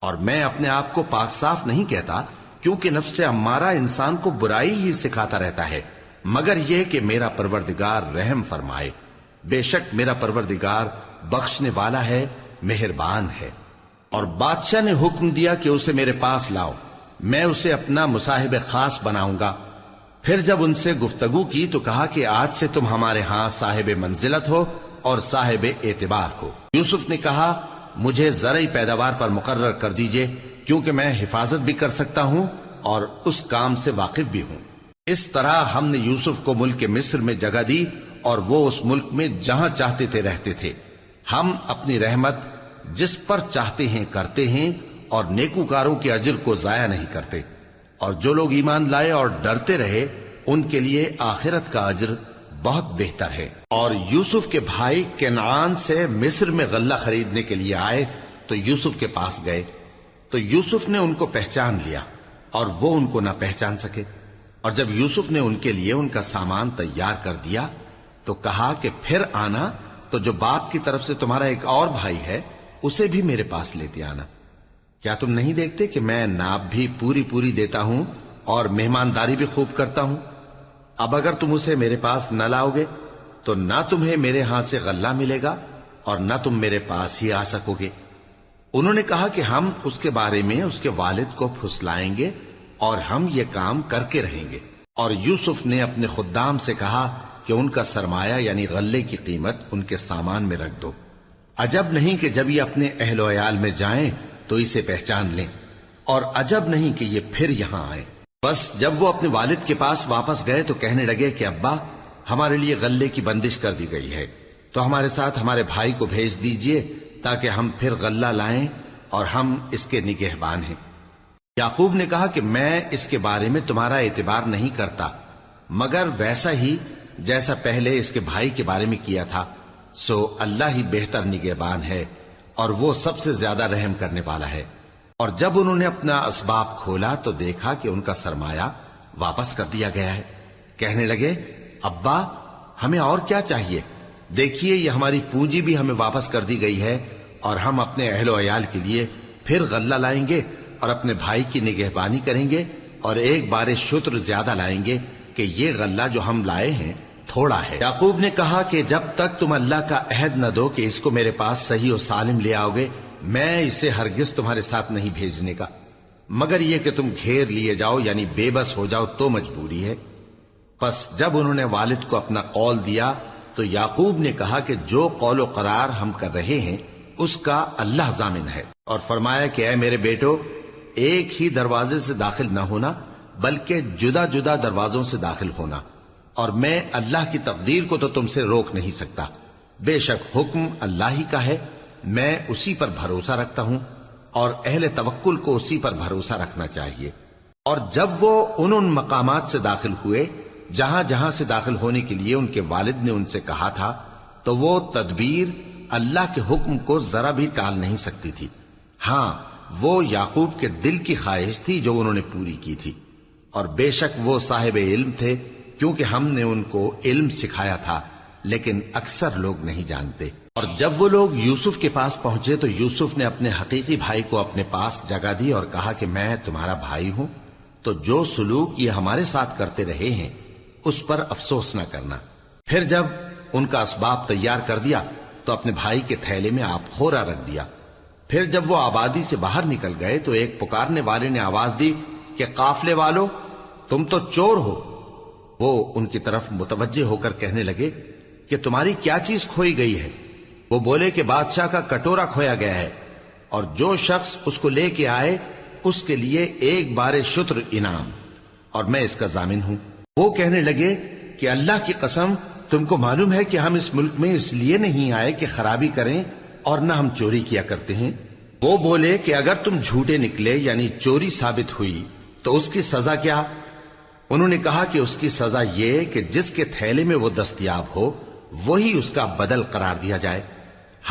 اور میں اپنے آپ کو پاک صاف نہیں کہتا، کیونکہ نفس امارہ انسان کو برائی ہی سکھاتا رہتا ہے، مگر یہ کہ میرا پروردگار رحم فرمائے۔ بے شک میرا پروردگار بخشنے والا ہے، مہربان ہے۔ اور بادشاہ نے حکم دیا کہ اسے میرے پاس لاؤ، میں اسے اپنا مصاحب خاص بناؤں گا۔ پھر جب ان سے گفتگو کی تو کہا کہ آج سے تم ہمارے ہاں صاحب منزلت ہو اور صاحب اعتبار ہو۔ یوسف نے کہا مجھے زرعی پیداوار پر مقرر کر دیجئے، کیونکہ میں حفاظت بھی کر سکتا ہوں اور اس کام سے واقف بھی ہوں۔ اس طرح ہم نے یوسف کو ملک مصر میں جگہ دی اور وہ اس ملک میں جہاں چاہتے تھے رہتے تھے۔ ہم اپنی رحمت جس پر چاہتے ہیں کرتے ہیں اور نیکوکاروں کے اجر کو ضائع نہیں کرتے، اور جو لوگ ایمان لائے اور ڈرتے رہے ان کے لیے آخرت کا اجر بہت بہتر ہے۔ اور یوسف کے بھائی کنعان سے مصر میں غلہ خریدنے کے لیے آئے تو یوسف کے پاس گئے، تو یوسف نے ان کو پہچان لیا اور وہ ان کو نہ پہچان سکے۔ اور جب یوسف نے ان کے لیے ان کا سامان تیار کر دیا تو کہا کہ پھر آنا تو جو باپ کی طرف سے تمہارا ایک اور بھائی ہے اسے بھی میرے پاس لیتے آنا۔ کیا تم نہیں دیکھتے کہ میں ناب بھی پوری پوری دیتا ہوں اور مہمانداری بھی خوب کرتا ہوں؟ اب اگر تم اسے میرے پاس نہ لاؤ گے تو نہ تمہیں میرے ہاں سے غلہ ملے گا اور نہ تم میرے پاس ہی آ سکو گے۔ انہوں نے کہا کہ ہم اس کے بارے میں اس کے والد کو پھسلائیں گے اور ہم یہ کام کر کے رہیں گے۔ اور یوسف نے اپنے خدام سے کہا کہ ان کا سرمایہ یعنی غلے کی قیمت ان کے سامان میں رکھ دو۔ عجب نہیں کہ جب یہ اپنے اہل و عیال میں جائیں تو اسے پہچان لیں، اور عجب نہیں کہ یہ پھر یہاں آئے۔ بس جب وہ اپنے والد کے پاس واپس گئے تو کہنے لگے کہ ابا ہمارے لیے غلے کی بندش کر دی گئی ہے، تو ہمارے ساتھ ہمارے بھائی کو بھیج دیجئے تاکہ ہم پھر غلہ لائیں اور ہم اس کے نگہبان ہیں۔ یعقوب نے کہا کہ میں اس کے بارے میں تمہارا اعتبار نہیں کرتا، مگر ویسا ہی جیسا پہلے اس کے بھائی کے بارے میں کیا تھا، سو اللہ ہی بہتر نگہبان ہے اور وہ سب سے زیادہ رحم کرنے والا ہے۔ اور جب انہوں نے اپنا اسباب کھولا تو دیکھا کہ ان کا سرمایہ واپس کر دیا گیا ہے۔ کہنے لگے ابا ہمیں اور کیا چاہیے؟ دیکھیے یہ ہماری پونجی بھی ہمیں واپس کر دی گئی ہے، اور ہم اپنے اہل و عیال کے لیے پھر غلہ لائیں گے اور اپنے بھائی کی نگہبانی کریں گے، اور ایک بار شتر زیادہ لائیں گے کہ یہ غلہ جو ہم لائے ہیں تھوڑا ہے۔ یعقوب نے کہا کہ جب تک تم اللہ کا عہد نہ دو کہ اس کو میرے پاس صحیح و سالم لے آؤ گے، میں اسے ہرگز تمہارے ساتھ نہیں بھیجنے کا، مگر یہ کہ تم گھیر لیے جاؤ یعنی بے بس ہو جاؤ تو مجبوری ہے۔ پس جب انہوں نے والد کو اپنا قول دیا تو یعقوب نے کہا کہ جو قول و قرار ہم کر رہے ہیں اس کا اللہ ضامن ہے، اور فرمایا کہ اے میرے بیٹو ایک ہی دروازے سے داخل نہ ہونا بلکہ جدا جدا دروازوں سے داخل ہونا، اور میں اللہ کی تقدیر کو تو تم سے روک نہیں سکتا، بے شک حکم اللہ ہی کا ہے، میں اسی پر بھروسہ رکھتا ہوں اور اہل توکل کو اسی پر بھروسہ رکھنا چاہیے۔ اور جب وہ ان مقامات سے داخل ہوئے جہاں جہاں سے داخل ہونے کے لیے ان کے والد نے ان سے کہا تھا، تو وہ تدبیر اللہ کے حکم کو ذرا بھی ٹال نہیں سکتی تھی۔ ہاں وہ یعقوب کے دل کی خواہش تھی جو انہوں نے پوری کی تھی، اور بے شک وہ صاحب علم تھے کیونکہ ہم نے ان کو علم سکھایا تھا، لیکن اکثر لوگ نہیں جانتے۔ اور جب وہ لوگ یوسف کے پاس پہنچے تو یوسف نے اپنے حقیقی بھائی کو اپنے پاس جگہ دی اور کہا کہ میں تمہارا بھائی ہوں، تو جو سلوک یہ ہمارے ساتھ کرتے رہے ہیں اس پر افسوس نہ کرنا۔ پھر جب ان کا اسباب تیار کر دیا تو اپنے بھائی کے تھیلے میں آپ خورا رکھ دیا۔ پھر جب وہ آبادی سے باہر نکل گئے تو ایک پکارنے والے نے آواز دی کہ قافلے والو تم تو چور ہو۔ وہ ان کی طرف متوجہ ہو کر کہنے لگے کہ تمہاری کیا چیز کھوئی گئی ہے؟ وہ بولے کہ بادشاہ کا کٹورا کھویا گیا ہے، اور جو شخص اس کو لے کے آئے اس کے لیے ایک بار شتر انعام، اور میں اس کا ضامن ہوں۔ وہ کہنے لگے کہ اللہ کی قسم تم کو معلوم ہے کہ ہم اس ملک میں اس لیے نہیں آئے کہ خرابی کریں اور نہ ہم چوری کیا کرتے ہیں۔ وہ بولے کہ اگر تم جھوٹے نکلے یعنی چوری ثابت ہوئی تو اس کی سزا کیا؟ انہوں نے کہا کہ اس کی سزا یہ کہ جس کے تھیلے میں وہ دستیاب ہو وہی اس کا بدل قرار دیا جائے،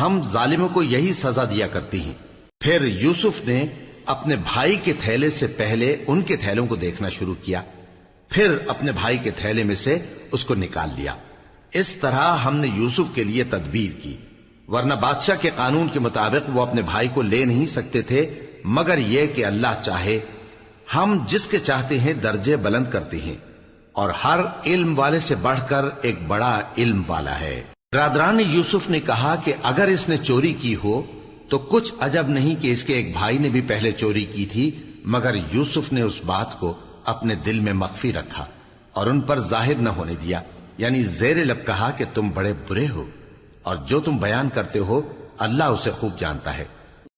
ہم ظالموں کو یہی سزا دیا کرتی ہیں۔ پھر یوسف نے اپنے بھائی کے تھیلے سے پہلے ان کے تھیلوں کو دیکھنا شروع کیا، پھر اپنے بھائی کے تھیلے میں سے اس کو نکال لیا۔ اس طرح ہم نے یوسف کے لیے تدبیر کی، ورنہ بادشاہ کے قانون کے مطابق وہ اپنے بھائی کو لے نہیں سکتے تھے مگر یہ کہ اللہ چاہے ہم جس کے چاہتے ہیں درجے بلند کرتے ہیں، اور ہر علم والے سے بڑھ کر ایک بڑا علم والا ہے۔ برادران یوسف نے کہا کہ اگر اس نے چوری کی ہو تو کچھ عجب نہیں کہ اس کے ایک بھائی نے بھی پہلے چوری کی تھی، مگر یوسف نے اس بات کو اپنے دل میں مخفی رکھا اور ان پر ظاہر نہ ہونے دیا، یعنی زیر لب کہا کہ تم بڑے برے ہو اور جو تم بیان کرتے ہو اللہ اسے خوب جانتا ہے۔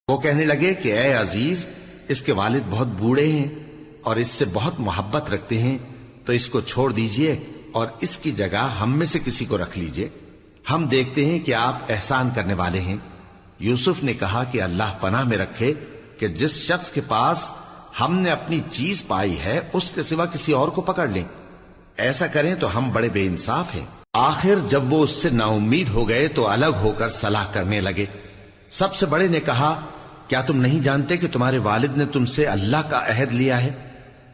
وہ کہنے لگے کہ اے عزیز، اس کے والد بہت بوڑھے ہیں اور اس سے بہت محبت رکھتے ہیں، تو اس کو چھوڑ دیجئے اور اس کی جگہ ہم میں سے کسی کو رکھ لیجئے، ہم دیکھتے ہیں کہ آپ احسان کرنے والے ہیں۔ یوسف نے کہا کہ اللہ پناہ میں رکھے کہ جس شخص کے پاس ہم نے اپنی چیز پائی ہے اس کے سوا کسی اور کو پکڑ لیں، ایسا کریں تو ہم بڑے بے انصاف ہیں۔ آخر جب وہ اس سے نا امید ہو گئے تو الگ ہو کر صلاح کرنے لگے۔ سب سے بڑے نے کہا، کیا تم نہیں جانتے کہ تمہارے والد نے تم سے اللہ کا عہد لیا ہے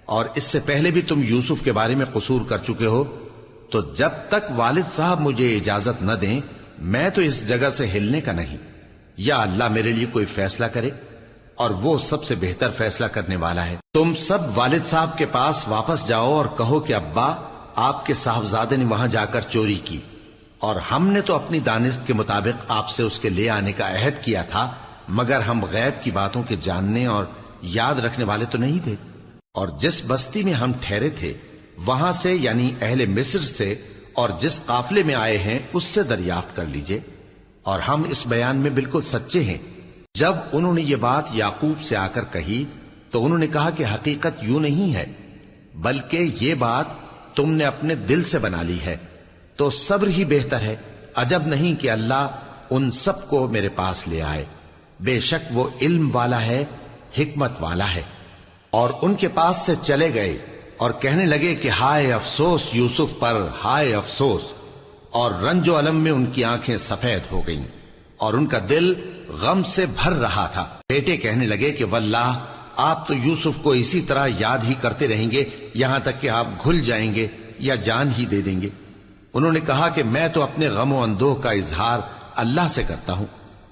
اور اس سے پہلے بھی تم یوسف کے بارے میں قصور کر چکے ہو؟ تو جب تک والد صاحب مجھے اجازت نہ دیں میں تو اس جگہ سے ہلنے کا نہیں، یا اللہ میرے لیے کوئی فیصلہ کرے، اور وہ سب سے بہتر فیصلہ کرنے والا ہے۔ تم سب والد صاحب کے پاس واپس جاؤ اور کہو کہ ابا، آپ کے صاحبزادے نے وہاں جا کر چوری کی، اور ہم نے تو اپنی دانست کے مطابق آپ سے اس کے لے آنے کا عہد کیا تھا، مگر ہم غیب کی باتوں کے جاننے اور یاد رکھنے والے تو نہیں تھے، اور جس بستی میں ہم ٹھہرے تھے وہاں سے، یعنی اہل مصر سے، اور جس قافلے میں آئے ہیں اس سے دریافت کر لیجئے، اور ہم اس بیان میں بالکل سچے ہیں۔ جب انہوں نے یہ بات یعقوب سے آ کر کہی تو انہوں نے کہا کہ حقیقت یوں نہیں ہے، بلکہ یہ بات تم نے اپنے دل سے بنا لی ہے، تو صبر ہی بہتر ہے۔ عجب نہیں کہ اللہ ان سب کو میرے پاس لے آئے، بے شک وہ علم والا ہے، حکمت والا ہے۔ اور ان کے پاس سے چلے گئے اور کہنے لگے کہ ہائے افسوس یوسف پر، ہائے افسوس، اور رنج و الم میں ان کی آنکھیں سفید ہو گئیں اور ان کا دل غم سے بھر رہا تھا۔ بیٹے کہنے لگے کہ واللہ آپ تو یوسف کو اسی طرح یاد ہی کرتے رہیں گے یہاں تک کہ آپ گھل جائیں گے یا جان ہی دے دیں گے۔ انہوں نے کہا کہ میں تو اپنے غم و اندوہ کا اظہار اللہ سے کرتا ہوں،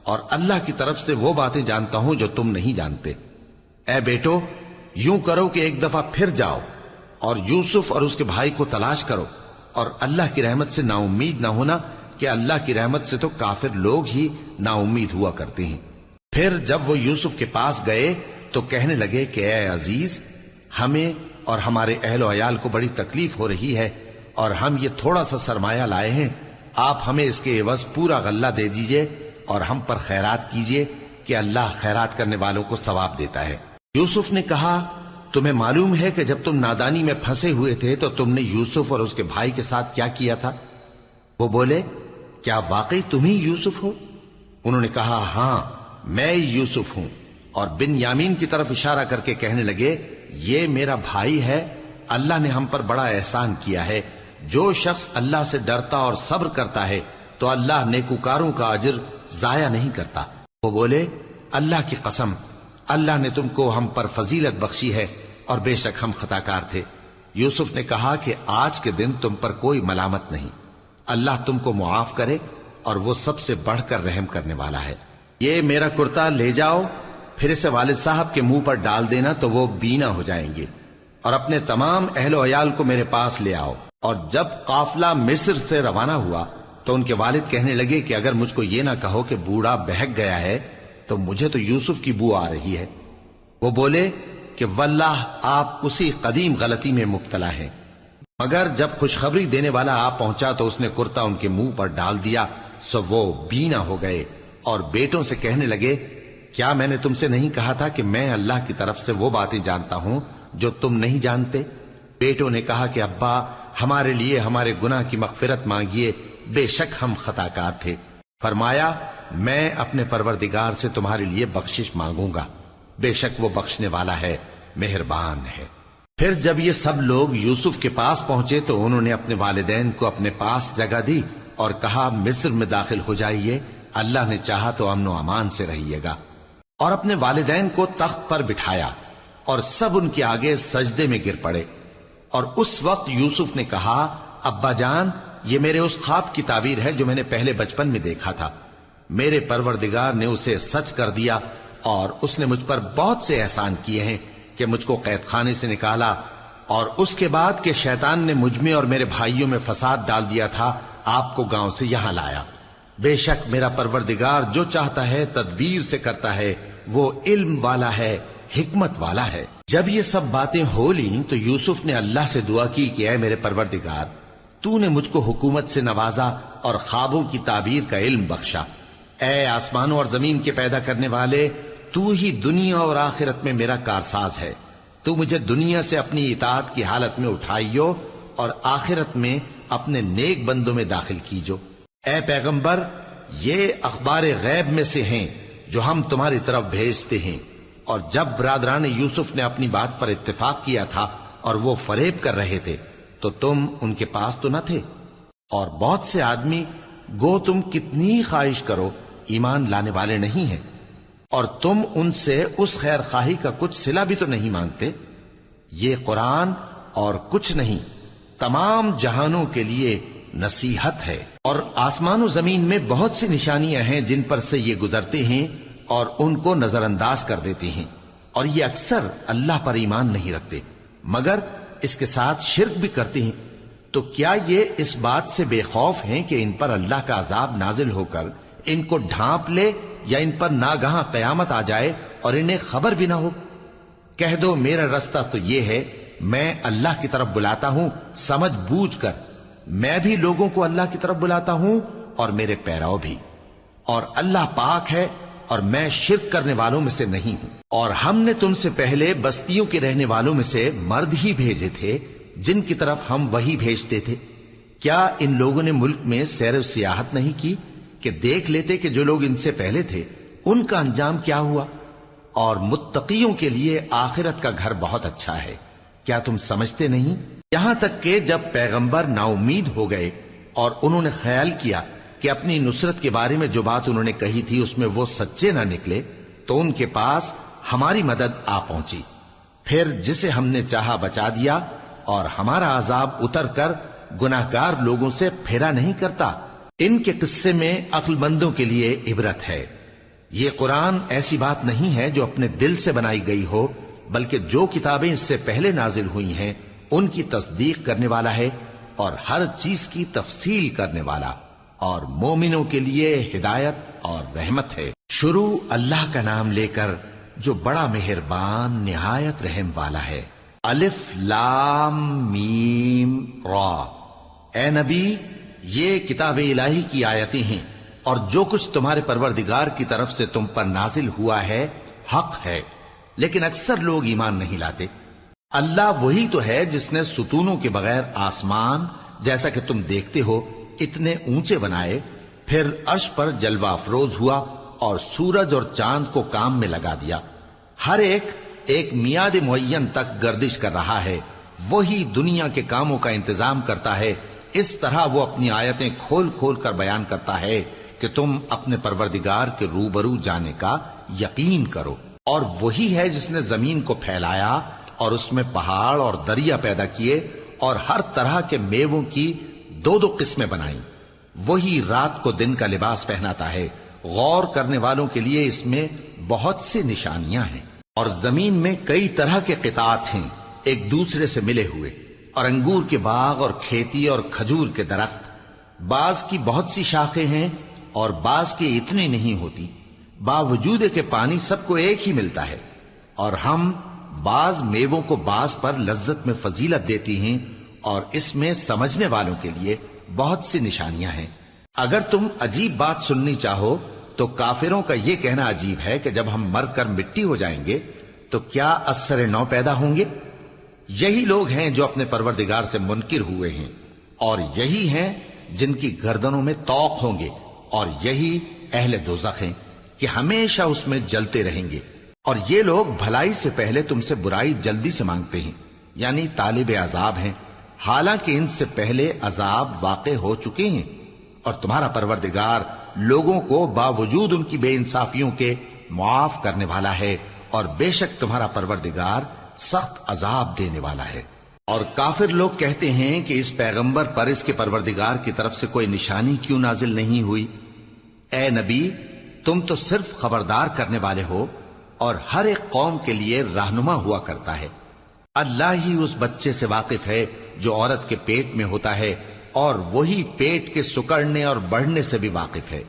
اور اللہ کی طرف سے وہ باتیں جانتا ہوں جو تم نہیں جانتے۔ اے بیٹو، یوں کرو کہ ایک دفعہ پھر جاؤ اور یوسف اور اس کے بھائی کو تلاش کرو، اور اللہ کی رحمت سے نا امید نہ ہونا کہ اللہ کی رحمت سے تو کافر لوگ ہی نا امید ہوا کرتے ہیں۔ پھر جب وہ یوسف کے پاس گئے تو کہنے لگے کہ اے عزیز، ہمیں اور ہمارے اہل و عیال کو بڑی تکلیف ہو رہی ہے، اور ہم یہ تھوڑا سا سرمایہ لائے ہیں، آپ ہمیں اس کے عوض پورا غلہ دے دیجئے اور ہم پر خیرات کیجئے کہ اللہ خیرات کرنے والوں کو ثواب دیتا ہے۔ یوسف نے کہا، تمہیں معلوم ہے کہ جب تم نادانی میں پھنسے ہوئے تھے تو تم نے یوسف اور اس کے بھائی کے ساتھ کیا کیا تھا؟ وہ بولے، کیا واقعی تم ہی یوسف ہو؟ انہوں نے کہا، ہاں میں یوسف ہوں، اور بن یامین کی طرف اشارہ کر کے کہنے لگے، یہ میرا بھائی ہے، اللہ نے ہم پر بڑا احسان کیا ہے۔ جو شخص اللہ سے ڈرتا اور صبر کرتا ہے تو اللہ نیکوکاروں کا اجر ضائع نہیں کرتا۔ وہ بولے، اللہ کی قسم، اللہ نے تم کو ہم پر فضیلت بخشی ہے اور بے شک ہم خطا کار تھے۔ یوسف نے کہا کہ آج کے دن تم پر کوئی ملامت نہیں، اللہ تم کو معاف کرے، اور وہ سب سے بڑھ کر رحم کرنے والا ہے۔ یہ میرا کرتا لے جاؤ، پھر اسے والد صاحب کے منہ پر ڈال دینا تو وہ بینا ہو جائیں گے، اور اپنے تمام اہل و عیال کو میرے پاس لے آؤ۔ اور جب قافلہ مصر سے روانہ ہوا تو ان کے والد کہنے لگے کہ اگر مجھ کو یہ نہ کہو کہ بوڑھا بہک گیا ہے تو مجھے تو یوسف کی بو آ رہی ہے۔ وہ بولے کہ واللہ آپ اسی قدیم غلطی میں مبتلا ہیں۔ مگر جب خوشخبری دینے والا آپ پہنچا تو اس نے کرتا ان کے منہ پر ڈال دیا، سو وہ بینا ہو گئے، اور بیٹوں سے کہنے لگے، کیا میں نے تم سے نہیں کہا تھا کہ میں اللہ کی طرف سے وہ باتیں جانتا ہوں جو تم نہیں جانتے؟ بیٹوں نے کہا کہ ابا، ہمارے لیے ہمارے گناہ کی مغفرت مانگیے، بے شک ہم خطا کار تھے۔ فرمایا، میں اپنے پروردگار سے تمہارے لیے بخشش مانگوں گا، بے شک وہ بخشنے والا ہے، مہربان ہے۔ پھر جب یہ سب لوگ یوسف کے پاس پہنچے تو انہوں نے اپنے والدین کو اپنے پاس جگہ دی اور کہا، مصر میں داخل ہو جائیے، اللہ نے چاہا تو امن و امان سے رہیے گا۔ اور اپنے والدین کو تخت پر بٹھایا اور سب ان کے آگے سجدے میں گر پڑے۔ اور اس وقت یوسف نے کہا، ابا جان، یہ میرے اس خواب کی تعبیر ہے جو میں نے پہلے بچپن میں دیکھا تھا، میرے پروردگار نے اسے سچ کر دیا اور اس نے مجھ پر بہت سے احسان کیے ہیں کہ مجھ کو قید خانے سے نکالا، اور اس کے بعد کہ شیطان نے مجھ میں اور میرے بھائیوں میں فساد ڈال دیا تھا آپ کو گاؤں سے یہاں لایا۔ بے شک میرا پروردگار جو چاہتا ہے تدبیر سے کرتا ہے، وہ علم والا ہے، حکمت والا ہے۔ جب یہ سب باتیں ہو لیں تو یوسف نے اللہ سے دعا کی کہ اے میرے پروردگار، تو نے مجھ کو حکومت سے نوازا اور خوابوں کی تعبیر کا علم بخشا۔ اے آسمانوں اور زمین کے پیدا کرنے والے، تو ہی دنیا اور آخرت میں میرا کارساز ہے۔ تو مجھے دنیا سے اپنی اطاعت کی حالت میں اٹھائیو اور آخرت میں اپنے نیک بندوں میں داخل کیجو۔ اے پیغمبر، یہ اخبار غیب میں سے ہیں جو ہم تمہاری طرف بھیجتے ہیں۔ اور جب برادران یوسف نے اپنی بات پر اتفاق کیا تھا اور وہ فریب کر رہے تھے تو تم ان کے پاس تو نہ تھے، اور بہت سے آدمی گو تم کتنی خواہش کرو ایمان لانے والے نہیں ہیں، اور تم ان سے اس خیر خواہی کا کچھ صلہ بھی تو نہیں مانگتے۔ یہ قرآن اور کچھ نہیں تمام جہانوں کے لیے نصیحت ہے، اور آسمان و زمین میں بہت سی نشانیاں ہیں جن پر سے یہ گزرتے ہیں اور ان کو نظر انداز کر دیتے ہیں، اور یہ اکثر اللہ پر ایمان نہیں رکھتے مگر اس کے ساتھ شرک بھی کرتے ہیں۔ تو کیا یہ اس بات سے بے خوف ہیں کہ ان پر اللہ کا عذاب نازل ہو کر ان کو ڈھانپ لے، یا ان پر ناگہاں قیامت آ جائے اور انہیں خبر بھی نہ ہو؟ کہہ دو میرا رستہ تو یہ ہے، میں اللہ کی طرف بلاتا ہوں سمجھ بوجھ کر، میں بھی لوگوں کو اللہ کی طرف بلاتا ہوں اور میرے پیراؤ بھی، اور اللہ پاک ہے اور میں شرک کرنے والوں میں سے نہیں ہوں۔ اور ہم نے تم سے پہلے بستیوں کے رہنے والوں میں سے مرد ہی بھیجے تھے جن کی طرف ہم وہی بھیجتے تھے۔ کیا ان لوگوں نے ملک میں سیر و سیاحت نہیں کی کہ دیکھ لیتے کہ جو لوگ ان سے پہلے تھے ان کا انجام کیا ہوا؟ اور متقیوں کے لیے آخرت کا گھر بہت اچھا ہے، کیا تم سمجھتے نہیں؟ یہاں تک کہ جب پیغمبر نا امید ہو گئے اور انہوں نے خیال کیا کہ اپنی نصرت کے بارے میں جو بات انہوں نے کہی تھی اس میں وہ سچے نہ نکلے، تو ان کے پاس ہماری مدد آ پہنچی، پھر جسے ہم نے چاہا بچا دیا، اور ہمارا عذاب اتر کر گناہگار لوگوں سے پھیرا نہیں کرتا۔ ان کے قصے میں عقل مندوں کے لیے عبرت ہے۔ یہ قرآن ایسی بات نہیں ہے جو اپنے دل سے بنائی گئی ہو، بلکہ جو کتابیں اس سے پہلے نازل ہوئی ہیں ان کی تصدیق کرنے والا ہے، اور ہر چیز کی تفصیل کرنے والا، اور مومنوں کے لیے ہدایت اور رحمت ہے۔ شروع اللہ کا نام لے کر جو بڑا مہربان نہایت رحم والا ہے۔ الف لام میم را۔ اے نبی، یہ کتاب الہی کی آیتیں ہیں، اور جو کچھ تمہارے پروردگار کی طرف سے تم پر نازل ہوا ہے حق ہے، لیکن اکثر لوگ ایمان نہیں لاتے۔ اللہ وہی تو ہے جس نے ستونوں کے بغیر آسمان جیسا کہ تم دیکھتے ہو اتنے اونچے بنائے، پھر عرش پر جلوہ افروز ہوا اور سورج اور چاند کو کام میں لگا دیا، ہر ایک میعاد معین تک گردش کر رہا ہے۔ وہی دنیا کے کاموں کا انتظام کرتا ہے، اس طرح وہ اپنی آیتیں کھول کھول کر بیان کرتا ہے کہ تم اپنے پروردگار کے روبرو جانے کا یقین کرو۔ اور وہی ہے جس نے زمین کو پھیلایا اور اس میں پہاڑ اور دریا پیدا کیے اور ہر طرح کے میووں کی دو دو قسمیں بنائیں۔ وہی رات کو دن کا لباس پہناتا ہے، غور کرنے والوں کے لیے اس میں بہت سی نشانیاں ہیں۔ اور زمین میں کئی طرح کے قطعات ہیں ایک دوسرے سے ملے ہوئے، اور انگور کے باغ اور کھیتی اور کھجور کے درخت، بعض کی بہت سی شاخیں ہیں اور بعض کی اتنی نہیں ہوتی، باوجود کہ پانی سب کو ایک ہی ملتا ہے۔ اور ہم بعض میووں کو بعض پر لذت میں فضیلت دیتی ہیں، اور اس میں سمجھنے والوں کے لیے بہت سی نشانیاں ہیں۔ اگر تم عجیب بات سننی چاہو تو کافروں کا یہ کہنا عجیب ہے کہ جب ہم مر کر مٹی ہو جائیں گے تو کیا اثر نو پیدا ہوں گے؟ یہی لوگ ہیں جو اپنے پروردگار سے منکر ہوئے ہیں، اور یہی ہیں جن کی گردنوں میں طوق ہوں گے، اور یہی اہل دوزخ ہیں کہ ہمیشہ اس میں جلتے رہیں گے۔ اور یہ لوگ بھلائی سے پہلے تم سے برائی جلدی سے مانگتے ہیں، یعنی طالب عذاب ہیں، حالانکہ ان سے پہلے عذاب واقع ہو چکے ہیں۔ اور تمہارا پروردگار لوگوں کو باوجود ان کی بے انصافیوں کے معاف کرنے والا ہے، اور بے شک تمہارا پروردگار سخت عذاب دینے والا ہے۔ اور کافر لوگ کہتے ہیں کہ اس پیغمبر پر اس کے پروردگار کی طرف سے کوئی نشانی کیوں نازل نہیں ہوئی؟ اے نبی، تم تو صرف خبردار کرنے والے ہو، اور ہر ایک قوم کے لیے رہنما ہوا کرتا ہے۔ اللہ ہی اس بچے سے واقف ہے جو عورت کے پیٹ میں ہوتا ہے، اور وہی پیٹ کے سکڑنے اور بڑھنے سے بھی واقف ہے،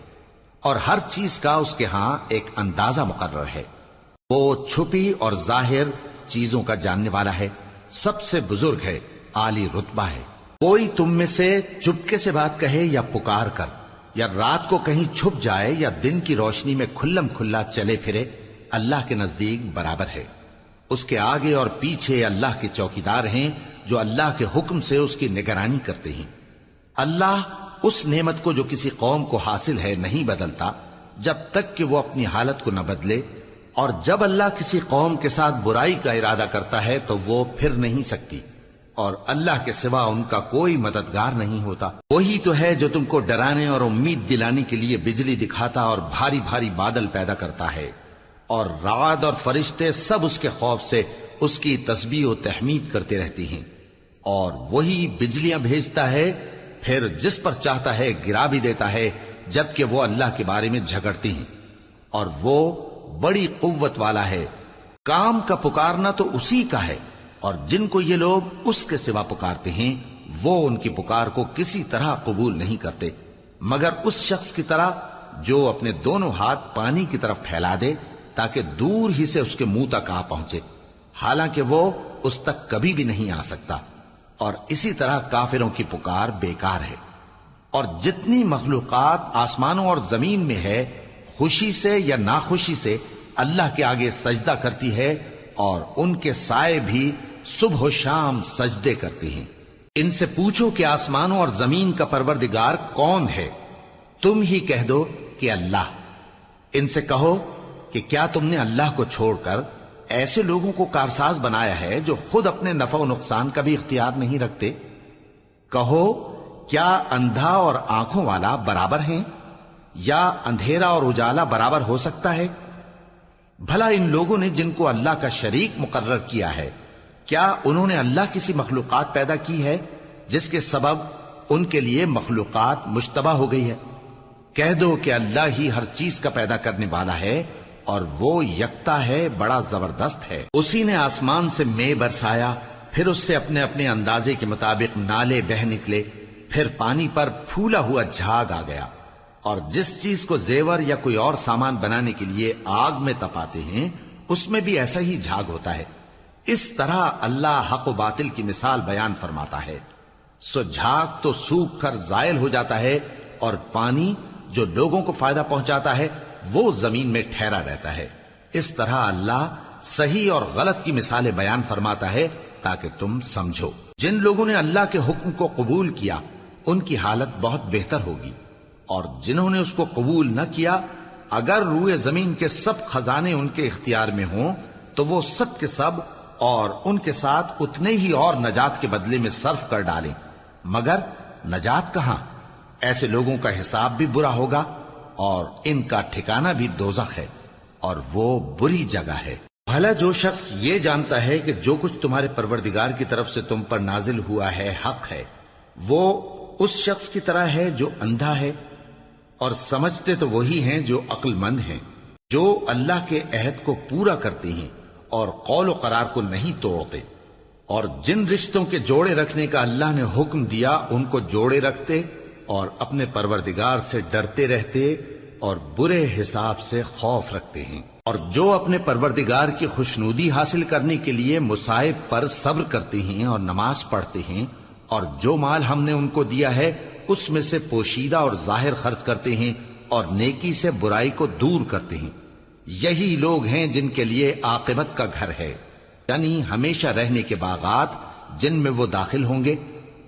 اور ہر چیز کا اس کے ہاں ایک اندازہ مقرر ہے۔ وہ چھپی اور ظاہر چیزوں کا جاننے والا ہے، سب سے بزرگ ہے، عالی رتبہ ہے۔ کوئی تم میں سے چپکے سے بات کہے یا پکار کر، یا رات کو کہیں چھپ جائے یا دن کی روشنی میں کھلم کھلا چلے پھرے، اللہ کے نزدیک برابر ہے۔ اس کے آگے اور پیچھے اللہ کے چوکیدار ہیں جو اللہ کے حکم سے اس کی نگرانی کرتے ہیں۔ اللہ اس نعمت کو جو کسی قوم کو حاصل ہے نہیں بدلتا جب تک کہ وہ اپنی حالت کو نہ بدلے، اور جب اللہ کسی قوم کے ساتھ برائی کا ارادہ کرتا ہے تو وہ پھر نہیں سکتی، اور اللہ کے سوا ان کا کوئی مددگار نہیں ہوتا۔ وہی تو ہے جو تم کو ڈرانے اور امید دلانے کے لیے بجلی دکھاتا اور بھاری بھاری بادل پیدا کرتا ہے، اور رعد اور فرشتے سب اس کے خوف سے اس کی تسبیح و تحمید کرتے رہتے ہیں۔ اور وہی بجلیاں بھیجتا ہے، پھر جس پر چاہتا ہے گرا بھی دیتا ہے، جبکہ وہ اللہ کے بارے میں جھگڑتے ہیں، اور وہ بڑی قوت والا ہے۔ کام کا پکارنا تو اسی کا ہے، اور جن کو یہ لوگ اس کے سوا پکارتے ہیں وہ ان کی پکار کو کسی طرح قبول نہیں کرتے، مگر اس شخص کی طرح جو اپنے دونوں ہاتھ پانی کی طرف پھیلا دے تاکہ دور ہی سے اس کے منہ تک آ پہنچے، حالانکہ وہ اس تک کبھی بھی نہیں آ سکتا۔ اور اسی طرح کافروں کی پکار بیکار ہے۔ اور جتنی مخلوقات آسمانوں اور زمین میں ہے، خوشی سے یا ناخوشی سے اللہ کے آگے سجدہ کرتی ہے، اور ان کے سائے بھی صبح و شام سجدے کرتے ہیں۔ ان سے پوچھو کہ آسمانوں اور زمین کا پروردگار کون ہے؟ تم ہی کہہ دو کہ اللہ۔ ان سے کہو کہ کیا تم نے اللہ کو چھوڑ کر ایسے لوگوں کو کارساز بنایا ہے جو خود اپنے نفع و نقصان کا بھی اختیار نہیں رکھتے؟ کہو کیا اندھا اور آنکھوں والا برابر ہیں، یا اندھیرا اور اجالا برابر ہو سکتا ہے؟ بھلا ان لوگوں نے جن کو اللہ کا شریک مقرر کیا ہے، کیا انہوں نے اللہ کسی مخلوقات پیدا کی ہے جس کے سبب ان کے لیے مخلوقات مشتبہ ہو گئی ہے؟ کہہ دو کہ اللہ ہی ہر چیز کا پیدا کرنے والا ہے، اور وہ یکتا ہے، بڑا زبردست ہے۔ اسی نے آسمان سے مے برسایا، پھر اس سے اپنے اپنے اندازے کے مطابق نالے بہ نکلے، پھر پانی پر پھولا ہوا جھاگ آ گیا۔ اور جس چیز کو زیور یا کوئی اور سامان بنانے کے لیے آگ میں تپاتے ہیں اس میں بھی ایسا ہی جھاگ ہوتا ہے۔ اس طرح اللہ حق و باطل کی مثال بیان فرماتا ہے۔ سو جھاگ تو سوکھ کر زائل ہو جاتا ہے، اور پانی جو لوگوں کو فائدہ پہنچاتا ہے وہ زمین میں ٹھہرا رہتا ہے۔ اس طرح اللہ صحیح اور غلط کی مثالیں بیان فرماتا ہے تاکہ تم سمجھو۔ جن لوگوں نے اللہ کے حکم کو قبول کیا ان کی حالت بہت بہتر ہوگی، اور جنہوں نے اس کو قبول نہ کیا، اگر روئے زمین کے سب خزانے ان کے اختیار میں ہوں تو وہ سب کے سب اور ان کے ساتھ اتنے ہی اور نجات کے بدلے میں صرف کر ڈالیں، مگر نجات کہاں؟ ایسے لوگوں کا حساب بھی برا ہوگا، اور ان کا ٹھکانہ بھی دوزخ ہے، اور وہ بری جگہ ہے۔ بھلا جو شخص یہ جانتا ہے کہ جو کچھ تمہارے پروردگار کی طرف سے تم پر نازل ہوا ہے حق ہے، وہ اس شخص کی طرح ہے جو اندھا ہے، اور سمجھتے تو وہی ہیں جو عقل مند ہیں، جو اللہ کے عہد کو پورا کرتے ہیں اور قول و قرار کو نہیں توڑتے، اور جن رشتوں کے جوڑے رکھنے کا اللہ نے حکم دیا ان کو جوڑے رکھتے، اور اپنے پروردگار سے ڈرتے رہتے اور برے حساب سے خوف رکھتے ہیں، اور جو اپنے پروردگار کی خوشنودی حاصل کرنے کے لیے مصائب پر صبر کرتے ہیں اور نماز پڑھتے ہیں، اور جو مال ہم نے ان کو دیا ہے اس میں سے پوشیدہ اور ظاہر خرچ کرتے ہیں، اور نیکی سے برائی کو دور کرتے ہیں۔ یہی لوگ ہیں جن کے لیے عاقبت کا گھر ہے، یعنی ہمیشہ رہنے کے باغات جن میں وہ داخل ہوں گے،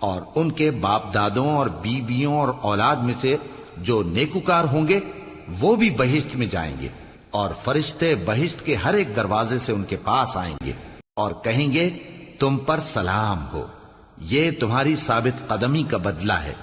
اور ان کے باپ دادوں اور بیویوں اور اولاد میں سے جو نیکوکار ہوں گے وہ بھی بہشت میں جائیں گے، اور فرشتے بہشت کے ہر ایک دروازے سے ان کے پاس آئیں گے اور کہیں گے تم پر سلام ہو، یہ تمہاری ثابت قدمی کا بدلہ ہے،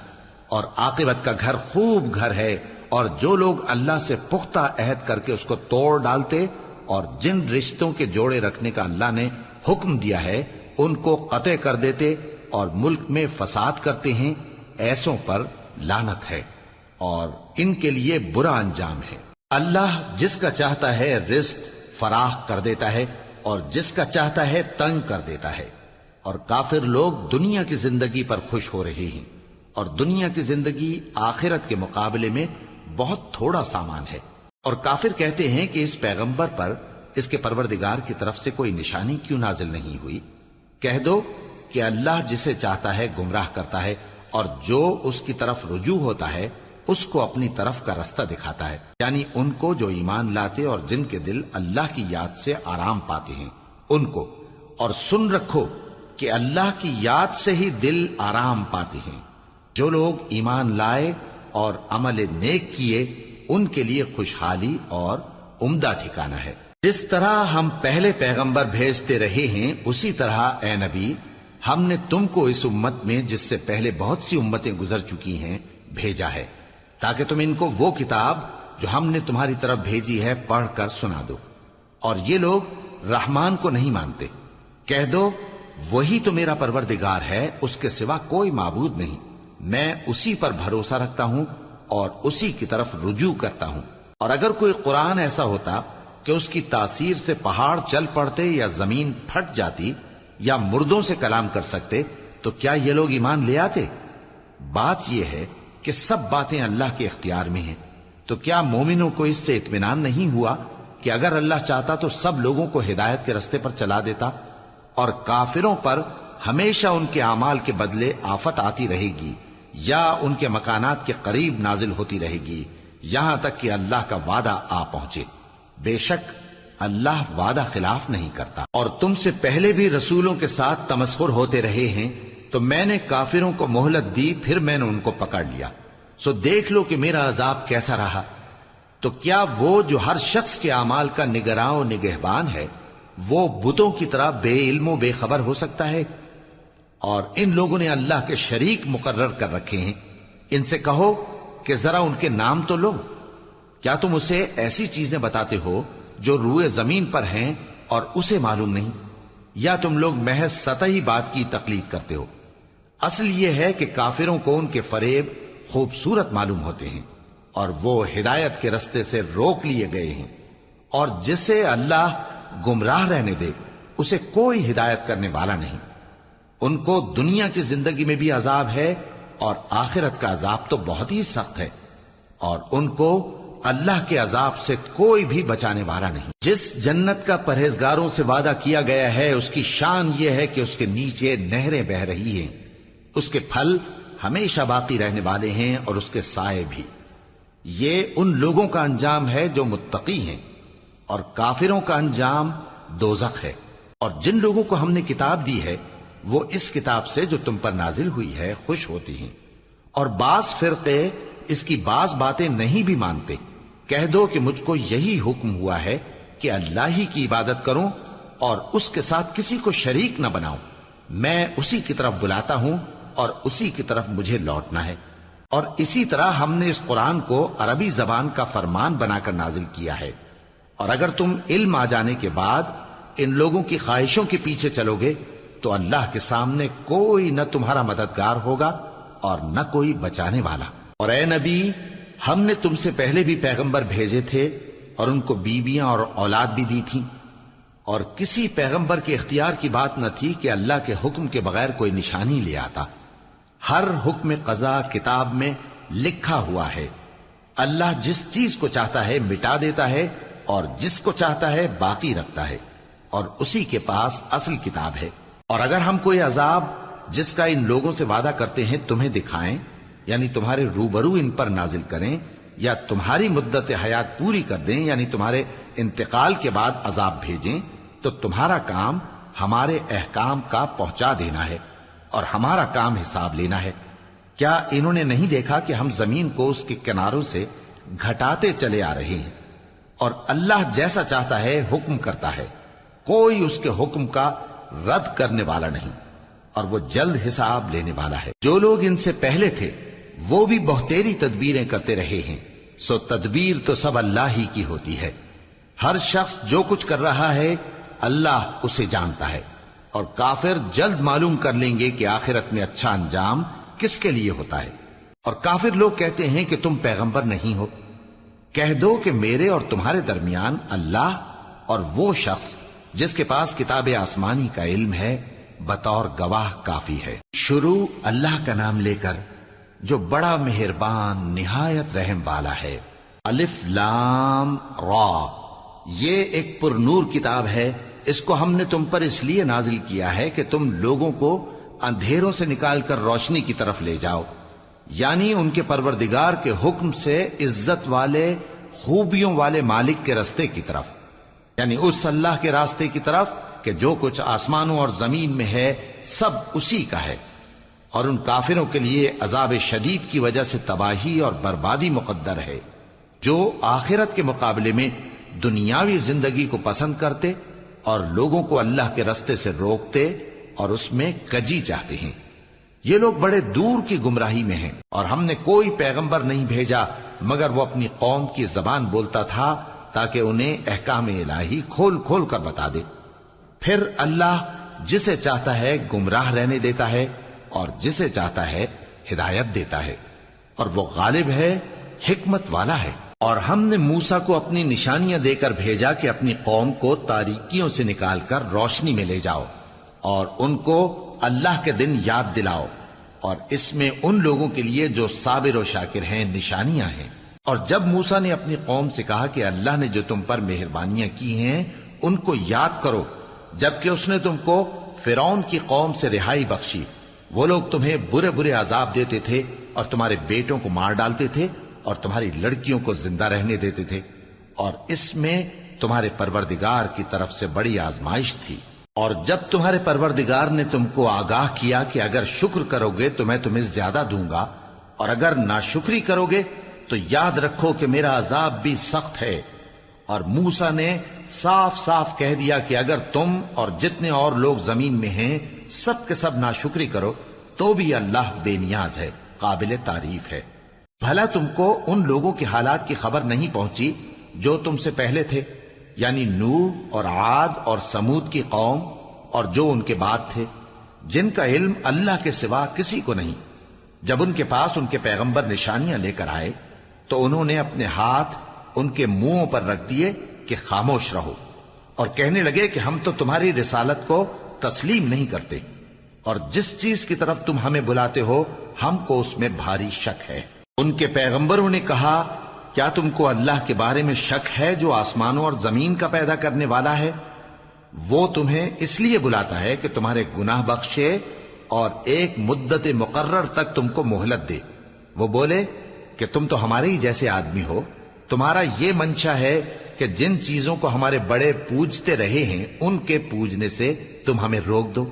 اور عاقبت کا گھر خوب گھر ہے۔ اور جو لوگ اللہ سے پختہ عہد کر کے اس کو توڑ ڈالتے اور جن رشتوں کے جوڑے رکھنے کا اللہ نے حکم دیا ہے ان کو قطع کر دیتے اور ملک میں فساد کرتے ہیں، ایسوں پر لعنت ہے اور ان کے لیے برا انجام ہے۔ اللہ جس کا چاہتا ہے رزق فراخ کر دیتا ہے اور جس کا چاہتا ہے تنگ کر دیتا ہے۔ اور کافر لوگ دنیا کی زندگی پر خوش ہو رہے ہیں، اور دنیا کی زندگی آخرت کے مقابلے میں بہت تھوڑا سامان ہے۔ اور کافر کہتے ہیں کہ اس پیغمبر پر اس کے پروردگار کی طرف سے کوئی نشانی کیوں نازل نہیں ہوئی؟ کہہ دو کہ اللہ جسے چاہتا ہے گمراہ کرتا ہے، اور جو اس کی طرف رجوع ہوتا ہے اس کو اپنی طرف کا رستہ دکھاتا ہے، یعنی ان کو جو ایمان لاتے اور جن کے دل اللہ کی یاد سے آرام پاتے ہیں ان کو۔ اور سن رکھو کہ اللہ کی یاد سے ہی دل آرام پاتے ہیں۔ جو لوگ ایمان لائے اور عمل نیک کیے ان کے لیے خوشحالی اور عمدہ ٹھکانہ ہے۔ جس طرح ہم پہلے پیغمبر بھیجتے رہے ہیں اسی طرح اے نبی ہم نے تم کو اس امت میں جس سے پہلے بہت سی امتیں گزر چکی ہیں بھیجا ہے، تاکہ تم ان کو وہ کتاب جو ہم نے تمہاری طرف بھیجی ہے پڑھ کر سنا دو۔ اور یہ لوگ رحمان کو نہیں مانتے۔ کہہ دو وہی تو میرا پروردگار ہے، اس کے سوا کوئی معبود نہیں، میں اسی پر بھروسہ رکھتا ہوں اور اسی کی طرف رجوع کرتا ہوں۔ اور اگر کوئی قرآن ایسا ہوتا کہ اس کی تاثیر سے پہاڑ چل پڑتے یا زمین پھٹ جاتی یا مردوں سے کلام کر سکتے تو کیا یہ لوگ ایمان لے آتے؟ بات یہ ہے کہ سب باتیں اللہ کے اختیار میں ہیں، تو کیا مومنوں کو اس سے اطمینان نہیں ہوا کہ اگر اللہ چاہتا تو سب لوگوں کو ہدایت کے رستے پر چلا دیتا؟ اور کافروں پر ہمیشہ ان کے اعمال کے بدلے آفت آتی رہے گی یا ان کے مکانات کے قریب نازل ہوتی رہے گی یہاں تک کہ اللہ کا وعدہ آ پہنچے۔ بے شک اللہ وعدہ خلاف نہیں کرتا۔ اور تم سے پہلے بھی رسولوں کے ساتھ تمسخر ہوتے رہے ہیں، تو میں نے کافروں کو مہلت دی، پھر میں نے ان کو پکڑ لیا، سو دیکھ لو کہ میرا عذاب کیسا رہا۔ تو کیا وہ جو ہر شخص کے اعمال کا نگراں و نگہبان ہے وہ بتوں کی طرح بے علم و بے خبر ہو سکتا ہے؟ اور ان لوگوں نے اللہ کے شریک مقرر کر رکھے ہیں، ان سے کہو کہ ذرا ان کے نام تو لو۔ کیا تم اسے ایسی چیزیں بتاتے ہو جو روئے زمین پر ہیں اور اسے معلوم نہیں؟ یا تم لوگ محض سطحی بات کی تقلید کرتے ہو؟ اصل یہ ہے کہ کافروں کو ان کے فریب خوبصورت معلوم ہوتے ہیں اور وہ ہدایت کے رستے سے روک لیے گئے ہیں، اور جسے اللہ گمراہ رہنے دے اسے کوئی ہدایت کرنے والا نہیں۔ ان کو دنیا کی زندگی میں بھی عذاب ہے اور آخرت کا عذاب تو بہت ہی سخت ہے، اور ان کو اللہ کے عذاب سے کوئی بھی بچانے والا نہیں۔ جس جنت کا پرہیزگاروں سے وعدہ کیا گیا ہے اس کی شان یہ ہے کہ اس کے نیچے نہریں بہہ رہی ہیں، اس کے پھل ہمیشہ باقی رہنے والے ہیں اور اس کے سائے بھی۔ یہ ان لوگوں کا انجام ہے جو متقی ہیں، اور کافروں کا انجام دوزخ ہے۔ اور جن لوگوں کو ہم نے کتاب دی ہے وہ اس کتاب سے جو تم پر نازل ہوئی ہے خوش ہوتی ہیں، اور بعض فرقے اس کی بعض باتیں نہیں بھی مانتے۔ کہہ دو کہ مجھ کو یہی حکم ہوا ہے کہ اللہ ہی کی عبادت کروں اور اس کے ساتھ کسی کو شریک نہ بناؤں، میں اسی کی طرف بلاتا ہوں اور اسی کی طرف مجھے لوٹنا ہے۔ اور اسی طرح ہم نے اس قرآن کو عربی زبان کا فرمان بنا کر نازل کیا ہے، اور اگر تم علم آ جانے کے بعد ان لوگوں کی خواہشوں کے پیچھے چلو گے تو اللہ کے سامنے کوئی نہ تمہارا مددگار ہوگا اور نہ کوئی بچانے والا۔ اور اے نبی ہم نے تم سے پہلے بھی پیغمبر بھیجے تھے اور ان کو بیویاں اور اولاد بھی دی تھیں، اور کسی پیغمبر کے اختیار کی بات نہ تھی کہ اللہ کے حکم کے بغیر کوئی نشانی لے آتا۔ ہر حکم قضا کتاب میں لکھا ہوا ہے۔ اللہ جس چیز کو چاہتا ہے مٹا دیتا ہے اور جس کو چاہتا ہے باقی رکھتا ہے، اور اسی کے پاس اصل کتاب ہے۔ اور اگر ہم کوئی عذاب جس کا ان لوگوں سے وعدہ کرتے ہیں تمہیں دکھائیں، یعنی تمہارے روبرو ان پر نازل کریں، یا تمہاری مدت حیات پوری کر دیں، یعنی تمہارے انتقال کے بعد عذاب بھیجیں، تو تمہارا کام ہمارے احکام کا پہنچا دینا ہے اور ہمارا کام حساب لینا ہے۔ کیا انہوں نے نہیں دیکھا کہ ہم زمین کو اس کے کناروں سے گھٹاتے چلے آ رہے ہیں؟ اور اللہ جیسا چاہتا ہے حکم کرتا ہے، کوئی اس کے حکم کا رد کرنے والا نہیں، اور وہ جلد حساب لینے والا ہے۔ جو لوگ ان سے پہلے تھے وہ بھی بہتیری تدبیریں کرتے رہے ہیں، سو تدبیر تو سب اللہ ہی کی ہوتی ہے۔ ہر شخص جو کچھ کر رہا ہے اللہ اسے جانتا ہے، اور کافر جلد معلوم کر لیں گے کہ آخرت میں اچھا انجام کس کے لیے ہوتا ہے۔ اور کافر لوگ کہتے ہیں کہ تم پیغمبر نہیں ہو۔ کہہ دو کہ میرے اور تمہارے درمیان اللہ اور وہ شخص جس کے پاس کتاب آسمانی کا علم ہے بطور گواہ کافی ہے۔ شروع اللہ کا نام لے کر جو بڑا مہربان نہایت رحم والا ہے۔ الف لام را، یہ ایک پر نور کتاب ہے، اس کو ہم نے تم پر اس لیے نازل کیا ہے کہ تم لوگوں کو اندھیروں سے نکال کر روشنی کی طرف لے جاؤ، یعنی ان کے پروردگار کے حکم سے عزت والے خوبیوں والے مالک کے راستے کی طرف، یعنی اس اللہ کے راستے کی طرف کہ جو کچھ آسمانوں اور زمین میں ہے سب اسی کا ہے، اور ان کافروں کے لیے عذاب شدید کی وجہ سے تباہی اور بربادی مقدر ہے، جو آخرت کے مقابلے میں دنیاوی زندگی کو پسند کرتے اور لوگوں کو اللہ کے راستے سے روکتے اور اس میں کجی چاہتے ہیں۔ یہ لوگ بڑے دور کی گمراہی میں ہیں، اور ہم نے کوئی پیغمبر نہیں بھیجا مگر وہ اپنی قوم کی زبان بولتا تھا تاکہ انہیں احکام الہی کھول کھول کر بتا دے۔ پھر اللہ جسے چاہتا ہے گمراہ رہنے دیتا ہے اور جسے چاہتا ہے ہدایت دیتا ہے، اور وہ غالب ہے، حکمت والا ہے۔ اور ہم نے موسیٰ کو اپنی نشانیاں دے کر بھیجا کہ اپنی قوم کو تاریکیوں سے نکال کر روشنی میں لے جاؤ اور ان کو اللہ کے دن یاد دلاؤ، اور اس میں ان لوگوں کے لیے جو صابر و شاکر ہیں نشانیاں ہیں۔ اور جب موسیٰ نے اپنی قوم سے کہا کہ اللہ نے جو تم پر مہربانیاں کی ہیں ان کو یاد کرو، جبکہ اس نے تم کو فرعون کی قوم سے رہائی بخشی، وہ لوگ تمہیں برے برے عذاب دیتے تھے اور تمہارے بیٹوں کو مار ڈالتے تھے اور تمہاری لڑکیوں کو زندہ رہنے دیتے تھے، اور اس میں تمہارے پروردگار کی طرف سے بڑی آزمائش تھی۔ اور جب تمہارے پروردگار نے تم کو آگاہ کیا کہ اگر شکر کرو گے تو میں تمہیں زیادہ دوں گا، اور اگر ناشکری کرو گے تو یاد رکھو کہ میرا عذاب بھی سخت ہے۔ اور موسیٰ نے صاف صاف کہہ دیا کہ اگر تم اور جتنے اور لوگ زمین میں ہیں سب کے سب ناشکری کرو تو بھی اللہ بے نیاز ہے، قابل تعریف ہے۔ بھلا تم کو ان لوگوں کے حالات کی خبر نہیں پہنچی جو تم سے پہلے تھے، یعنی نوح اور عاد اور سمود کی قوم اور جو ان کے بعد تھے، جن کا علم اللہ کے سوا کسی کو نہیں۔ جب ان کے پاس ان کے پیغمبر نشانیاں لے کر آئے تو انہوں نے اپنے ہاتھ ان کے منہوں پر رکھ دیے کہ خاموش رہو، اور کہنے لگے کہ ہم تو تمہاری رسالت کو تسلیم نہیں کرتے، اور جس چیز کی طرف تم ہمیں بلاتے ہو ہم کو اس میں بھاری شک ہے۔ ان کے پیغمبروں نے کہا، کیا تم کو اللہ کے بارے میں شک ہے جو آسمانوں اور زمین کا پیدا کرنے والا ہے؟ وہ تمہیں اس لیے بلاتا ہے کہ تمہارے گناہ بخشے اور ایک مدت مقرر تک تم کو مہلت دے۔ وہ بولے کہ تم تو ہمارے ہی جیسے آدمی ہو، تمہارا یہ منشا ہے کہ جن چیزوں کو ہمارے بڑے پوجتے رہے ہیں ان کے پوجنے سے تم ہمیں روک دو،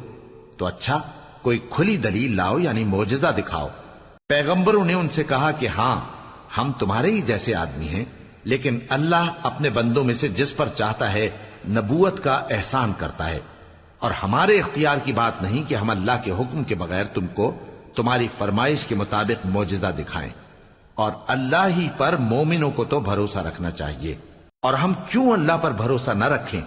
تو اچھا کوئی کھلی دلیل لاؤ، یعنی معجزہ دکھاؤ۔ پیغمبروں نے ان سے کہا کہ ہاں ہم تمہارے ہی جیسے آدمی ہیں، لیکن اللہ اپنے بندوں میں سے جس پر چاہتا ہے نبوت کا احسان کرتا ہے، اور ہمارے اختیار کی بات نہیں کہ ہم اللہ کے حکم کے بغیر تم کو تمہاری فرمائش کے مطابق معجزہ دکھائیں، اور اللہ ہی پر مومنوں کو تو بھروسہ رکھنا چاہیے۔ اور ہم کیوں اللہ پر بھروسہ نہ رکھیں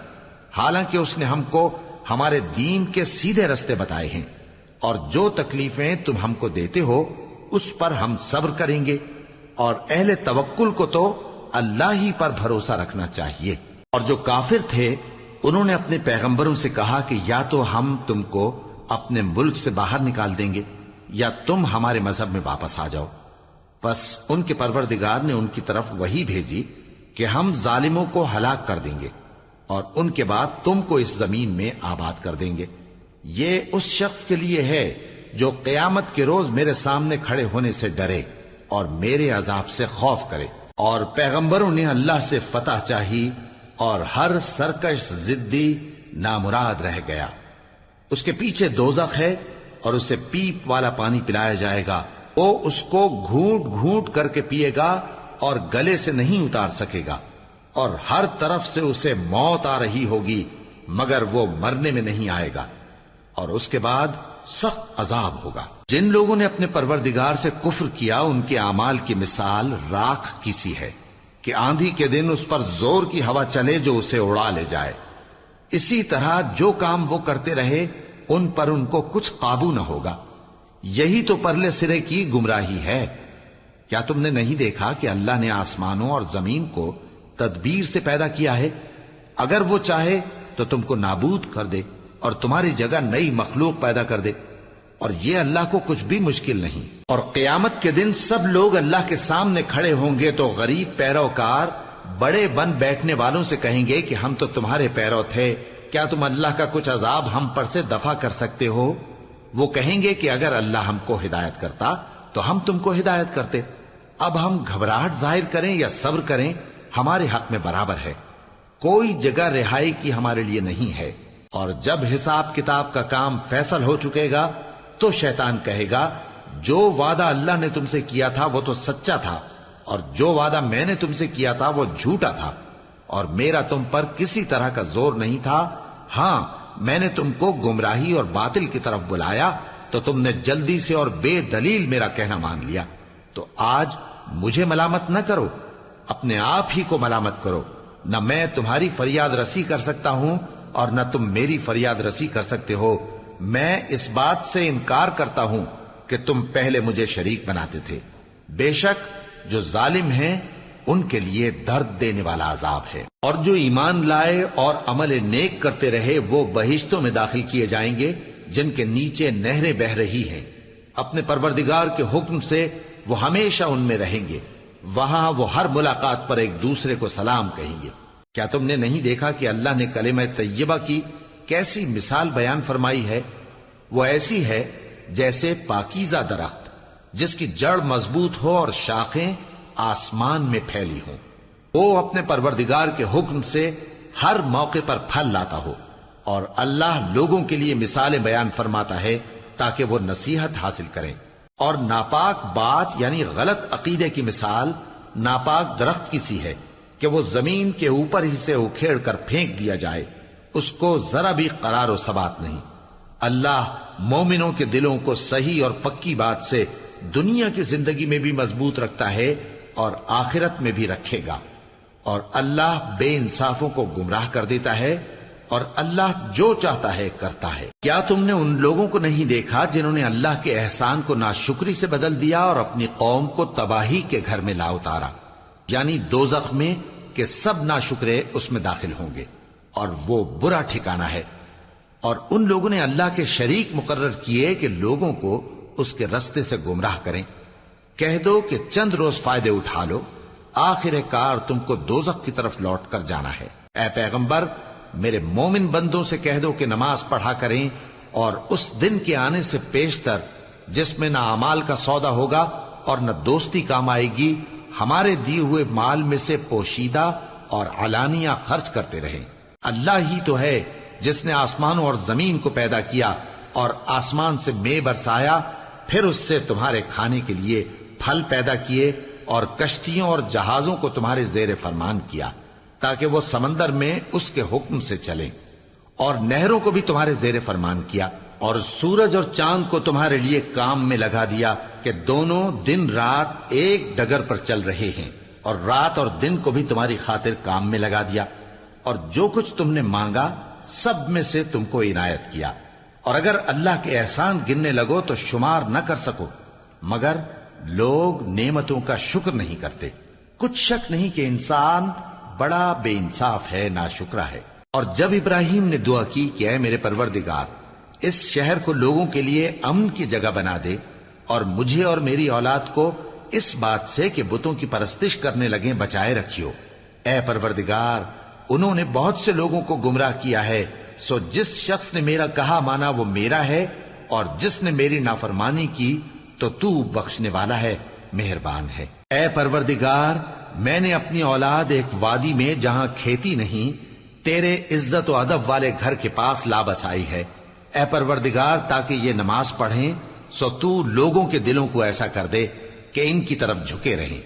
حالانکہ اس نے ہم کو ہمارے دین کے سیدھے رستے بتائے ہیں، اور جو تکلیفیں تم ہم کو دیتے ہو اس پر ہم صبر کریں گے، اور اہل توکل کو تو اللہ ہی پر بھروسہ رکھنا چاہیے۔ اور جو کافر تھے انہوں نے اپنے پیغمبروں سے کہا کہ یا تو ہم تم کو اپنے ملک سے باہر نکال دیں گے یا تم ہمارے مذہب میں واپس آ جاؤ۔ بس ان کے پروردگار نے ان کی طرف وحی بھیجی کہ ہم ظالموں کو ہلاک کر دیں گے اور ان کے بعد تم کو اس زمین میں آباد کر دیں گے۔ یہ اس شخص کے لیے ہے جو قیامت کے روز میرے سامنے کھڑے ہونے سے ڈرے اور میرے عذاب سے خوف کرے۔ اور پیغمبروں نے اللہ سے فتح چاہی اور ہر سرکش ضدی نامراد رہ گیا۔ اس کے پیچھے دوزخ ہے اور اسے پیپ والا پانی پلایا جائے گا، وہ اس کو گھونٹ گھونٹ کر کے پیے گا اور گلے سے نہیں اتار سکے گا، اور ہر طرف سے اسے موت آ رہی ہوگی مگر وہ مرنے میں نہیں آئے گا، اور اس کے بعد سخت عذاب ہوگا۔ جن لوگوں نے اپنے پروردگار سے کفر کیا ان کے اعمال کی مثال راکھ کی سی ہے کہ آندھی کے دن اس پر زور کی ہوا چلے جو اسے اڑا لے جائے۔ اسی طرح جو کام وہ کرتے رہے ان پر ان کو کچھ قابو نہ ہوگا۔ یہی تو پرلے سرے کی گمراہی ہے۔ کیا تم نے نہیں دیکھا کہ اللہ نے آسمانوں اور زمین کو تدبیر سے پیدا کیا ہے؟ اگر وہ چاہے تو تم کو نابود کر دے اور تمہاری جگہ نئی مخلوق پیدا کر دے، اور یہ اللہ کو کچھ بھی مشکل نہیں۔ اور قیامت کے دن سب لوگ اللہ کے سامنے کھڑے ہوں گے تو غریب پیروکار بڑے بن بیٹھنے والوں سے کہیں گے کہ ہم تو تمہارے پیرو تھے، کیا تم اللہ کا کچھ عذاب ہم پر سے دفع کر سکتے ہو؟ وہ کہیں گے کہ اگر اللہ ہم کو ہدایت کرتا تو ہم تم کو ہدایت کرتے۔ اب ہم گھبراہٹ ظاہر کریں یا صبر کریں ہمارے حق میں برابر ہے، کوئی جگہ رہائی کی ہمارے لیے نہیں ہے۔ اور جب حساب کتاب کا کام فیصل ہو چکے گا تو شیطان کہے گا جو وعدہ اللہ نے تم سے کیا تھا وہ تو سچا تھا، اور جو وعدہ میں نے تم سے کیا تھا وہ جھوٹا تھا، اور میرا تم پر کسی طرح کا زور نہیں تھا۔ ہاں، میں نے تم کو گمراہی اور باطل کی طرف بلایا تو تم نے جلدی سے اور بے دلیل میرا کہنا مان لیا۔ تو آج مجھے ملامت نہ کرو، اپنے آپ ہی کو ملامت کرو۔ نہ میں تمہاری فریاد رسی کر سکتا ہوں اور نہ تم میری فریاد رسی کر سکتے ہو۔ میں اس بات سے انکار کرتا ہوں کہ تم پہلے مجھے شریک بناتے تھے۔ بے شک جو ظالم ہیں ان کے لیے درد دینے والا عذاب ہے۔ اور جو ایمان لائے اور عمل نیک کرتے رہے وہ بہشتوں میں داخل کیے جائیں گے جن کے نیچے نہریں بہ رہی ہیں۔ اپنے پروردگار کے حکم سے وہ ہمیشہ ان میں رہیں گے، وہاں وہ ہر ملاقات پر ایک دوسرے کو سلام کہیں گے۔ کیا تم نے نہیں دیکھا کہ اللہ نے کلمہ طیبہ کی کیسی مثال بیان فرمائی ہے؟ وہ ایسی ہے جیسے پاکیزہ درخت جس کی جڑ مضبوط ہو اور شاخیں آسمان میں پھیلی ہوں۔ وہ اپنے پروردگار کے حکم سے ہر موقع پر پھل لاتا ہو، اور اللہ لوگوں کے لیے مثالیں بیان فرماتا ہے تاکہ وہ نصیحت حاصل کریں۔ اور ناپاک بات یعنی غلط عقیدے کی مثال ناپاک درخت کی سی ہے کہ وہ زمین کے اوپر ہی سے اکھیڑ کر پھینک دیا جائے، اس کو ذرا بھی قرار و ثبات نہیں۔ اللہ مومنوں کے دلوں کو صحیح اور پکی بات سے دنیا کی زندگی میں بھی مضبوط رکھتا ہے اور آخرت میں بھی رکھے گا، اور اللہ بے انصافوں کو گمراہ کر دیتا ہے، اور اللہ جو چاہتا ہے کرتا ہے۔ کیا تم نے ان لوگوں کو نہیں دیکھا جنہوں نے اللہ کے احسان کو ناشکری سے بدل دیا اور اپنی قوم کو تباہی کے گھر میں لا اتارا، یعنی دوزخ میں، کہ سب ناشکرے اس میں داخل ہوں گے اور وہ برا ٹھکانہ ہے۔ اور ان لوگوں نے اللہ کے شریک مقرر کیے کہ لوگوں کو اس کے رستے سے گمراہ کریں۔ کہہ دو کہ چند روز فائدے اٹھا لو، آخر کار تم کو دوزخ کی طرف لوٹ کر جانا ہے۔ اے پیغمبر، میرے مومن بندوں سے کہہ دو کہ نماز پڑھا کریں، اور اس دن کے آنے سے پیشتر جس میں نہ اعمال کا سودا ہوگا اور نہ دوستی کام آئے گی، ہمارے دیے ہوئے مال میں سے پوشیدہ اور علانیہ خرچ کرتے رہیں۔ اللہ ہی تو ہے جس نے آسمانوں اور زمین کو پیدا کیا اور آسمان سے مے برسایا، پھر اس سے تمہارے کھانے کے لیے پھل پیدا کیے اور کشتیوں اور جہازوں کو تمہارے زیر فرمان کیا تاکہ وہ سمندر میں اس کے حکم سے چلیں، اور نہروں کو بھی تمہارے زیر فرمان کیا، اور سورج اور چاند کو تمہارے لیے کام میں لگا دیا کہ دونوں دن رات ایک ڈگر پر چل رہے ہیں، اور رات اور دن کو بھی تمہاری خاطر کام میں لگا دیا، اور جو کچھ تم نے مانگا سب میں سے تم کو عنایت کیا۔ اور اگر اللہ کے احسان گننے لگو تو شمار نہ کر سکو، مگر لوگ نعمتوں کا شکر نہیں کرتے۔ کچھ شک نہیں کہ انسان بڑا بے انصاف ہے، ناشکرا ہے۔ اور جب ابراہیم نے دعا کی کہ اے میرے پروردگار، اس شہر کو لوگوں کے لیے امن کی جگہ بنا دے، اور مجھے اور میری اولاد کو اس بات سے کہ بتوں کی پرستش کرنے لگیں بچائے رکھیو۔ اے پروردگار، انہوں نے بہت سے لوگوں کو گمراہ کیا ہے، سو جس شخص نے میرا کہا مانا وہ میرا ہے، اور جس نے میری نافرمانی کی تو تو بخشنے والا ہے، مہربان ہے۔ اے پروردگار، میں نے اپنی اولاد ایک وادی میں جہاں کھیتی نہیں، تیرے عزت و ادب والے گھر کے پاس لا بسائی ہے۔ اے پروردگار، تاکہ یہ نماز پڑھیں، سو تو لوگوں کے دلوں کو ایسا کر دے کہ ان کی طرف جھکے رہیں،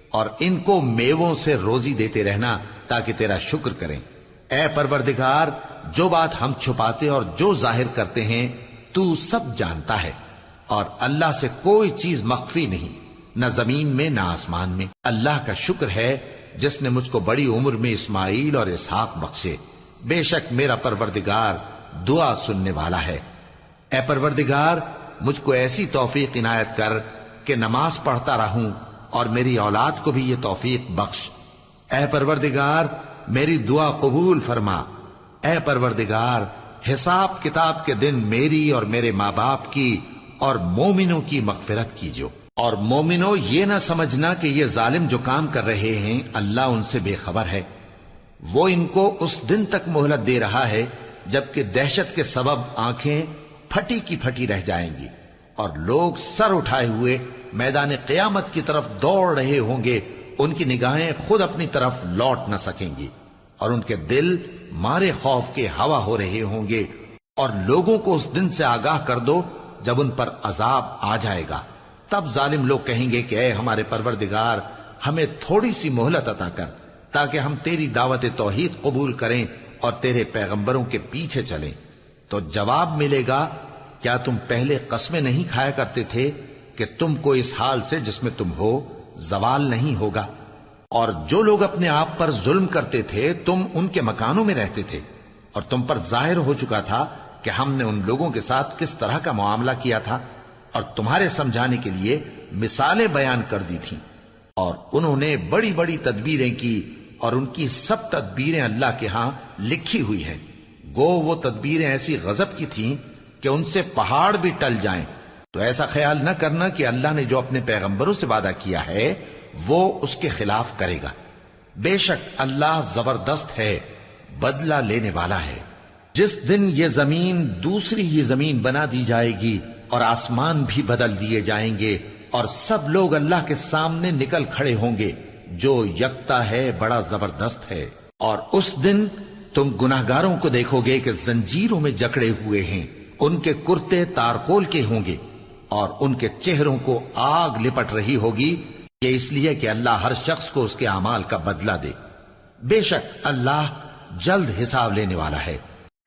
اور ان کو میووں سے روزی دیتے رہنا تاکہ تیرا شکر کریں۔ اے پروردگار، جو بات ہم چھپاتے اور جو ظاہر کرتے ہیں تو سب جانتا ہے، اور اللہ سے کوئی چیز مخفی نہیں، نہ زمین میں نہ آسمان میں۔ اللہ کا شکر ہے جس نے مجھ کو بڑی عمر میں اسماعیل اور اسحاق بخشے، بے شک میرا پروردگار دعا سننے والا ہے۔ اے پروردگار، مجھ کو ایسی توفیق عنایت کر کہ نماز پڑھتا رہوں، اور میری اولاد کو بھی یہ توفیق بخش۔ اے پروردگار، میری دعا قبول فرما۔ اے پروردگار، حساب کتاب کے دن میری اور میرے ماں باپ کی اور مومنوں کی مغفرت کیجو۔ اور مومنوں، یہ نہ سمجھنا کہ یہ ظالم جو کام کر رہے ہیں اللہ ان سے بے خبر ہے۔ وہ ان کو اس دن تک مہلت دے رہا ہے جبکہ دہشت کے سبب آنکھیں پھٹی کی پھٹی رہ جائیں گی اور لوگ سر اٹھائے ہوئے میدان قیامت کی طرف دوڑ رہے ہوں گے۔ ان کی نگاہیں خود اپنی طرف لوٹ نہ سکیں گی اور ان کے دل مارے خوف کے ہوا ہو رہے ہوں گے۔ اور لوگوں کو اس دن سے آگاہ کر دو جب ان پر عذاب آ جائے گا۔ تب ظالم لوگ کہیں گے کہ اے ہمارے پروردگار، ہمیں تھوڑی سی مہلت عطا کر تاکہ ہم تیری دعوت توحید قبول کریں اور تیرے پیغمبروں کے پیچھے چلیں۔ تو جواب ملے گا، کیا تم پہلے قسمیں نہیں کھایا کرتے تھے کہ تم کو اس حال سے جس میں تم ہو زوال نہیں ہوگا؟ اور جو لوگ اپنے آپ پر ظلم کرتے تھے تم ان کے مکانوں میں رہتے تھے، اور تم پر ظاہر ہو چکا تھا کہ ہم نے ان لوگوں کے ساتھ کس طرح کا معاملہ کیا تھا، اور تمہارے سمجھانے کے لیے مثالیں بیان کر دی تھیں۔ اور انہوں نے بڑی بڑی تدبیریں کی، اور ان کی سب تدبیریں اللہ کے ہاں لکھی ہوئی ہیں۔ گو وہ تدبیریں ایسی غضب کی تھیں کہ ان سے پہاڑ بھی ٹل جائیں۔ تو ایسا خیال نہ کرنا کہ اللہ نے جو اپنے پیغمبروں سے وعدہ کیا ہے وہ اس کے خلاف کرے گا۔ بے شک اللہ زبردست ہے، بدلہ لینے والا ہے۔ جس دن یہ زمین دوسری ہی زمین بنا دی جائے گی اور آسمان بھی بدل دیے جائیں گے اور سب لوگ اللہ کے سامنے نکل کھڑے ہوں گے، جو یکتا ہے بڑا زبردست ہے۔ اور اس دن تم گناہگاروں کو دیکھو گے کہ زنجیروں میں جکڑے ہوئے ہیں، ان کے کرتے تارکول کے ہوں گے اور ان کے چہروں کو آگ لپٹ رہی ہوگی، یہ اس لیے کہ اللہ ہر شخص کو اس کے اعمال کا بدلہ دے۔ بے شک اللہ جلد حساب لینے والا ہے۔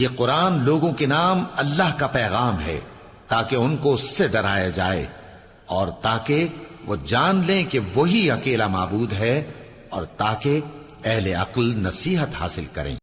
یہ قرآن لوگوں کے نام اللہ کا پیغام ہے تاکہ ان کو اس سے ڈرایا جائے اور تاکہ وہ جان لیں کہ وہی اکیلا معبود ہے، اور تاکہ اہل عقل نصیحت حاصل کریں۔